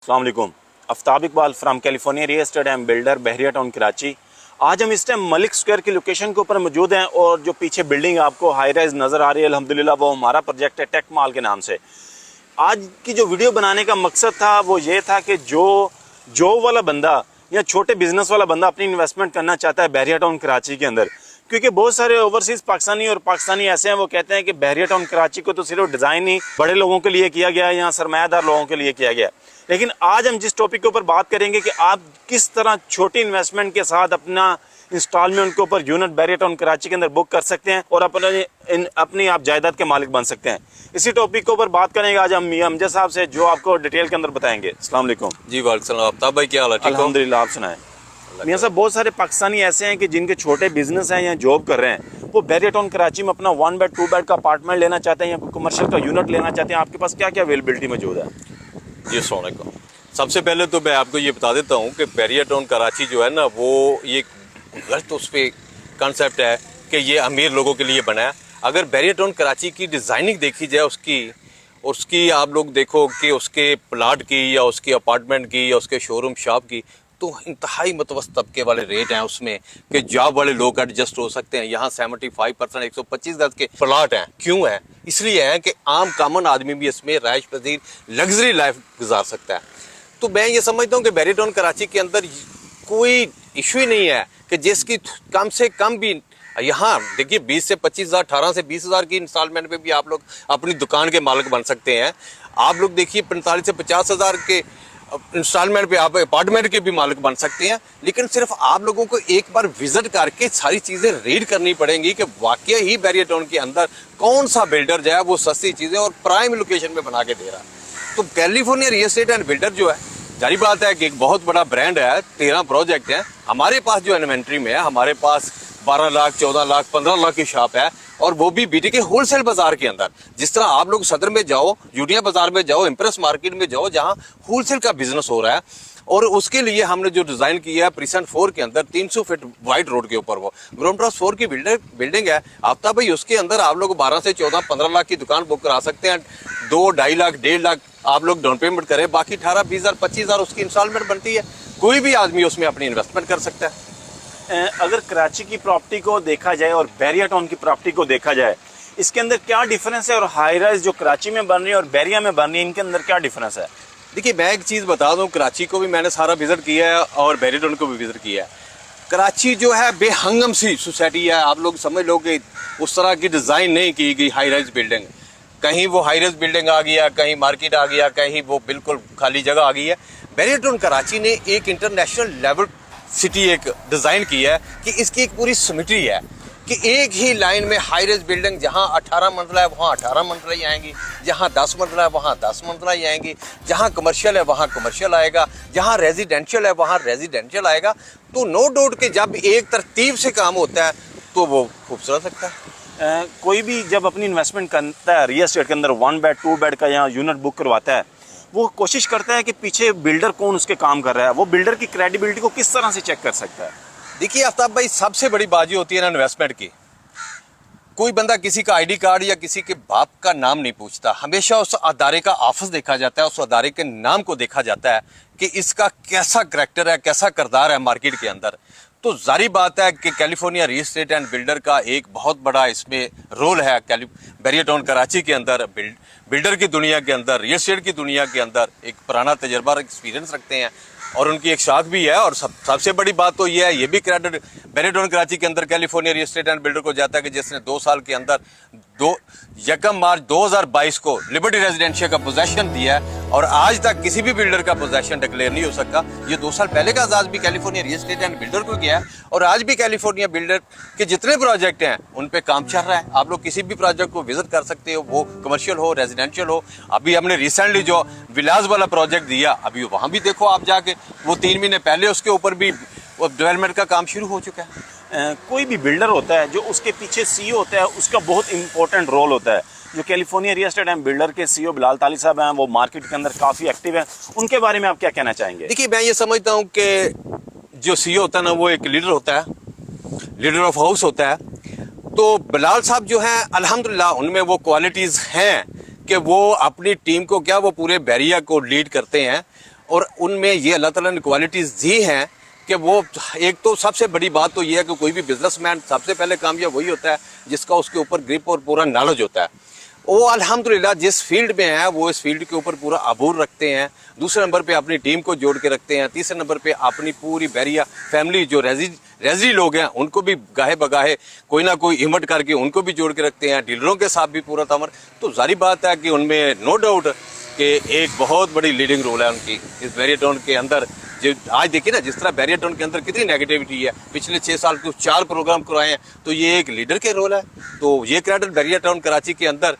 अस्सलाम वालेकुम। Aftab Iqbal from California real estate and builder Bahria town Karachi. आज हम इस टाइम मलिक स्क्वायर की लोकेशन के ऊपर मौजूद हैं और जो पीछे बिल्डिंग आपको हाई राइज नज़र आ रही है अल्हम्दुलिल्लाह वो हमारा प्रोजेक्ट है टेक माल के नाम से। आज की जो वीडियो बनाने का मकसद था वो ये था कि जो जॉब वाला बंदा या छोटे बिजनेस वाला बंदा अपनी इन्वेस्टमेंट करना चाहता है बहरिया टाउन कराची के अंदर, क्योंकि बहुत सारे ओवरसीज पाकिस्तानी ऐसे हैं वो कहते हैं कि बहरिया टाउन कराची को तो सिर्फ डिज़ाइन ही बड़े लोगों के लिए किया गया है या सरमायादार लोगों के लिए किया गया। लेकिन आज हम जिस टॉपिक के ऊपर बात करेंगे कि आप किस तरह छोटी इन्वेस्टमेंट के साथ अपना इंस्टॉलमेंट के ऊपर यूनिट बहरिया टाउन कराची के अंदर बुक कर सकते हैं और अपनी आप जायदाद के मालिक बन सकते हैं। इसी टॉपिक के ऊपर बात करेंगे आज हम मियां अमजद साहब से, जो आपको डिटेल के अंदर बताएंगे। अस्सलाम वालेकुम। जी वालेकुम। आफ्ताब भाई क्या हाल है? अल्हम्दुलिल्लाह, आप सुनाएं। मियां साहब, बहुत सारे पाकिस्तानी ऐसे हैं कि जिनके छोटे बिजनेस हैं या जॉब कर रहे हैं, वो बहरिया टाउन कराची में अपना 1 बेड 2 बेड का अपार्टमेंट लेना चाहते हैं या कोई कमर्शियल का यूनिट लेना चाहते हैं। आपके पास क्या क्या अवेलेबिलिटी मौजूद है? जी अस्सलाम वालेकुम। सबसे पहले तो मैं आपको ये बता देता हूँ कि बहरिया टाउन कराची जो है ना, वो ये गलत उस पर कंसेप्ट है कि ये अमीर लोगों के लिए बना है। अगर बहरिया टाउन कराची की डिज़ाइनिंग देखी जाए उसकी आप लोग देखो कि उसके प्लाट की या उसकी अपार्टमेंट की या उसके शोरूम शॉप की, तो इंतहाई मतवस्त तबके वाले रेट हैं उसमें कि जॉब वाले लोग एडजस्ट हो सकते हैं। यहाँ 75% 125 गज के प्लाट हैं। क्यों है? इसलिए है कि आम कॉमन आदमी भी इसमें राइश पजीर लग्जरी लाइफ गुजार सकता है। तो मैं ये समझता हूँ कि बहरिया टाउन कराची के अंदर कोई इशू ही नहीं है कि जिसकी कम से कम भी यहाँ देखिए 20 से 25 हज़ार 18 से 20 हज़ार की इंस्टॉलमेंट पे भी आप लोग अपनी दुकान के मालिक बन सकते हैं। आप लोग देखिए 45 से 50 हज़ार के इंस्टॉलमेंट पे आप अपार्टमेंट के भी मालिक बन सकते हैं। लेकिन सिर्फ आप लोगों को एक बार विजिट करके सारी चीज़ें रीड करनी पड़ेंगी कि वाकई ही बहरिया टाउन के अंदर कौन सा बिल्डर जो है वो सस्ती चीज़ें और प्राइम लोकेशन पे बना के दे रहा है। तो California real estate and builder जो है, जारी बात है कि एक बहुत बड़ा ब्रांड है, 13 प्रोजेक्ट हैं हमारे पास जो इन्वेंट्री में है। हमारे पास 12 लाख 14 लाख 15 लाख की शॉप है, और वो भी बीटी के होलसेल बाजार के अंदर। जिस तरह आप लोग सदर में जाओ, यूनिया बाजार में जाओ, इंप्रेस मार्केट में जाओ, जहां होलसेल का बिजनेस हो रहा है। और उसके लिए हमने जो डिजाइन किया है प्रीसेंट 4 के अंदर 300 फीट वाइड रोड के ऊपर, वो ग्राउंड 4 की बिल्डिंग है। आफ्ताब भाई, उसके अंदर आप लोग 12 से 14 15 लाख की दुकान बुक करा सकते हैं। 2 2.5 लाख 1.5 लाख आप लोग डाउन पेमेंट करें, बाकी 18 20 हज़ार 25 हज़ार उसकी इंस्टॉलमेंट बनती है। कोई भी आदमी उसमें अपनी इन्वेस्टमेंट कर सकता है। अगर कराची की प्रॉपर्टी को देखा जाए और बहरिया टाउन की प्रॉपर्टी को देखा जाए, इसके अंदर क्या डिफरेंस है? और हाई राइज जो कराची में बन रही है और बहरिया में बन रही है, इनके अंदर क्या डिफरेंस है? देखिए, मैं एक चीज़ बता दूं, कराची को भी मैंने सारा विजिट किया है और बहरिया टाउन को भी विजिट किया है। कराची जो है बेहंगम सी सोसाइटी है। आप लोग समझ लो कि उस तरह की डिज़ाइन नहीं की गई हाई राइज बिल्डिंग। कहीं वो हाई राइज बिल्डिंग आ गया, कहीं मार्केट आ गया, कहीं वो बिल्कुल खाली जगह आ गई है। बहरिया टाउन कराची ने एक इंटरनेशनल लेवल सिटी एक डिज़ाइन की है कि इसकी एक पूरी सिमेट्री है कि एक ही लाइन में हाई राइज बिल्डिंग, जहाँ 18 मंजिला है वहाँ 18 मंजिला ही आएंगी, जहाँ 10 मंजिला है वहाँ 10 मंजिला ही आएंगी, जहाँ कमर्शियल है वहाँ कमर्शियल आएगा, जहाँ रेजिडेंशियल है वहाँ रेजिडेंशियल आएगा। तो नो डाउट कि जब एक तरतीब से काम होता है तो वो खूबसूरत लगता है। कोई भी जब अपनी इन्वेस्टमेंट करता है रियल एस्टेट के अंदर 1 बेड 2 बेड का यहाँ यूनिट बुक करवाता है, वो कोशिश करता है कि पीछे बिल्डर कौन उसके काम कर रहा है, वो बिल्डर की क्रेडिबिलिटी को किस तरह से चेक कर सकता है? देखिए आफ्ताब भाई, सबसे बड़ी बात ये होती है ना इन्वेस्टमेंट की, कोई बंदा किसी का आईडी कार्ड या किसी के बाप का नाम नहीं पूछता। हमेशा उस अदारे का ऑफिस देखा जाता है, उस अदारे के नाम को देखा जाता है कि इसका कैसा करैक्टर है, कैसा किरदार है मार्केट के अंदर। तो जारी बात है कि California real estate and builder का एक बहुत बड़ा इसमें रोल है। बहरिया टाउन कराची के अंदर बिल्डर की दुनिया के अंदर, रियल एस्टेट की दुनिया के अंदर एक पुराना तजर्बा एक्सपीरियंस रखते हैं और उनकी एक शाख भी है। और सबसे बड़ी बात तो ये है, ये भी क्रेडिट बहरिया टाउन कराची के अंदर California real estate and builder को जाता है कि जिसने 2 साल के अंदर 1 मार्च 2022 को लिबर्टी रेजिडेंशियल का पोजेशन दिया है और आज तक किसी भी बिल्डर का पोजेशन डिक्लेयर नहीं हो सका। ये 2 साल पहले का आजाद भी California real estate and builder को गया है और आज भी कैलिफोर्निया बिल्डर के जितने प्रोजेक्ट हैं उन पे काम चल रहा है। आप लोग किसी भी प्रोजेक्ट को विजिट कर सकते हो, वो कमर्शियल हो, रेजिडेंशियल हो। अभी हमने रिसेंटली जो विलास वाला प्रोजेक्ट दिया, अभी वहाँ भी देखो आप जाके, वो 3 महीने पहले उसके ऊपर भी डेवलपमेंट का काम शुरू हो चुका है। कोई भी बिल्डर होता है जो उसके पीछे सीईओ होता है, उसका बहुत इंपॉर्टेंट रोल होता है। जो California real estate and builder के सीईओ बिलाल ताली साहब हैं, वो मार्केट के अंदर काफ़ी एक्टिव हैं। उनके बारे में आप क्या कहना चाहेंगे? देखिए, मैं ये समझता हूँ कि जो सीईओ होता है ना, वो एक लीडर होता है, लीडर ऑफ हाउस होता है। तो बिलाल साहब जो हैं, अल्हम्दुलिल्लाह उनमें वो क्वालिटीज़ हैं कि वो अपनी टीम को क्या, वो पूरे बहरिया को लीड करते हैं और उनमें ये अल्लाह ताला ने क्वालिटीज़ दी हैं कि वो, एक तो सबसे बड़ी बात तो ये है कि कोई भी बिजनेसमैन सबसे पहले कामयाब वही होता है जिसका उसके ऊपर ग्रिप और पूरा नॉलेज होता है। वो अल्हम्दुलिल्लाह जिस फील्ड में है वो इस फील्ड के ऊपर पूरा अबूर रखते हैं। दूसरे नंबर पे अपनी टीम को जोड़ के रखते हैं। तीसरे नंबर पे अपनी पूरी बहरिया फैमिली जो रेजी लोग हैं उनको भी गाहे बगाहे कोई ना कोई हिम्मत करके उनको भी जोड़ के रखते हैं। डीलरों के साथ भी पूरा तमर, तो जारी बात है कि उनमें नो डाउट कि एक बहुत बड़ी लीडिंग रोल है उनकी इस बैरियर टाउन के अंदर। जो आज देखिए ना जिस तरह बैरियर टाउन के अंदर कितनी नेगेटिविटी है, पिछले 6 साल को 4 प्रोग्राम करवाए हैं, तो ये एक लीडर के रोल है। तो ये क्रेडिट बैरियर टाउन कराची के अंदर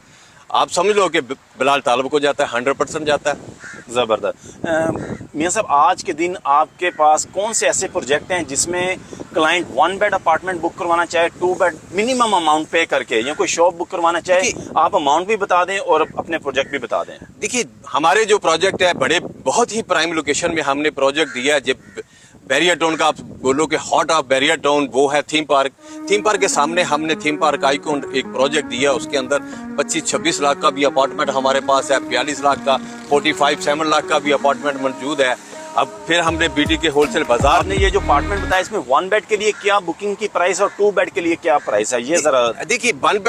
आप समझ लो कि बिलाल तालब को जाता है, 100% जाता है। ज़बरदस्त। मियां साहब, आज के दिन आपके पास कौन से ऐसे प्रोजेक्ट हैं जिसमें क्लाइंट 1 बेड अपार्टमेंट बुक करवाना चाहे, 2 बेड मिनिमम अमाउंट पे करके, या कोई शॉप बुक करवाना चाहे, आप अमाउंट भी बता दें और अपने प्रोजेक्ट भी बता दें। देखिए हमारे जो प्रोजेक्ट है बड़े बहुत ही प्राइम लोकेशन में हमने प्रोजेक्ट दिया है। जब बैरियर टाउन का आप बोलो कि हॉट ऑफ बैरियर टाउन वो है थीम पार्क। थीम पार्क के सामने हमने थीम पार्क आइकॉन एक प्रोजेक्ट दिया, उसके अंदर 25-26 लाख का भी अपार्टमेंट हमारे पास है, 42 लाख का, 45-7 लाख का भी अपार्टमेंट मौजूद है। अब फिर हमने बीटी के होलसेल बाजार आपने ये जो अपार्टमेंट बताया इसमें 1 बेड के लिए क्या बुकिंग की प्राइस और 2 बेड के लिए क्या प्राइस है, ये जरा देखिए। 1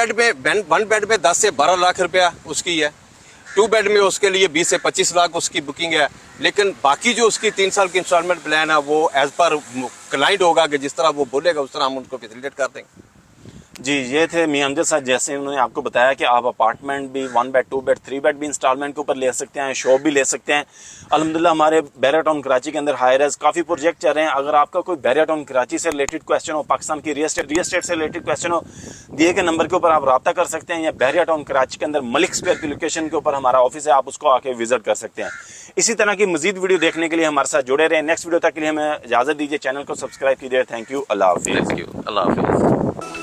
बेड में 10 से 12 लाख रुपया उसकी है। 2 बेड में उसके लिए 20 से 25 लाख उसकी बुकिंग है। लेकिन बाकी जो उसकी 3 साल की इंस्टॉलमेंट प्लान है वो एज पर क्लाइंट होगा कि जिस तरह वो बोलेगा उस तरह हम उनको फैसिलिटेट कर देंगे। जी, ये थे मियां अमजद साहब, जैसे उन्होंने आपको बताया कि आप अपार्टमेंट भी 1 बेड 2 बेड 3 बेड भी इंस्टॉलमेंट के ऊपर ले सकते हैं, शॉप भी ले सकते हैं। अल्हम्दुलिल्लाह हमारे बैरियर टाउन कराची के अंदर हाई राइज काफ़ी प्रोजेक्ट चल रहे हैं। अगर आपका कोई बैरियर टाउन कराची से रिलेटेड क्वेश्चन हो, पाकिस्तान की रियल एस्टेट से रिलेटेड क्वेश्चन हो, दिए गए नंबर के ऊपर आप रब्ता कर सकते हैं, या बैरियर टाउन कराची के अंदर मलिक स्क्वायर की लोकेशन के ऊपर हमारा ऑफिस है, आप उसको आके विजिट कर सकते हैं। इसी तरह की मजीद वीडियो देखने के लिए हमारे साथ जुड़े रहे। नेक्स्ट वीडियो तक के लिए हमें इजाज़त दीजिए, चैनल को सब्सक्राइब कीजिए। थैंक यू, अल्लाह हाफिज़। थैंक यू, अल्लाह हाफिज़।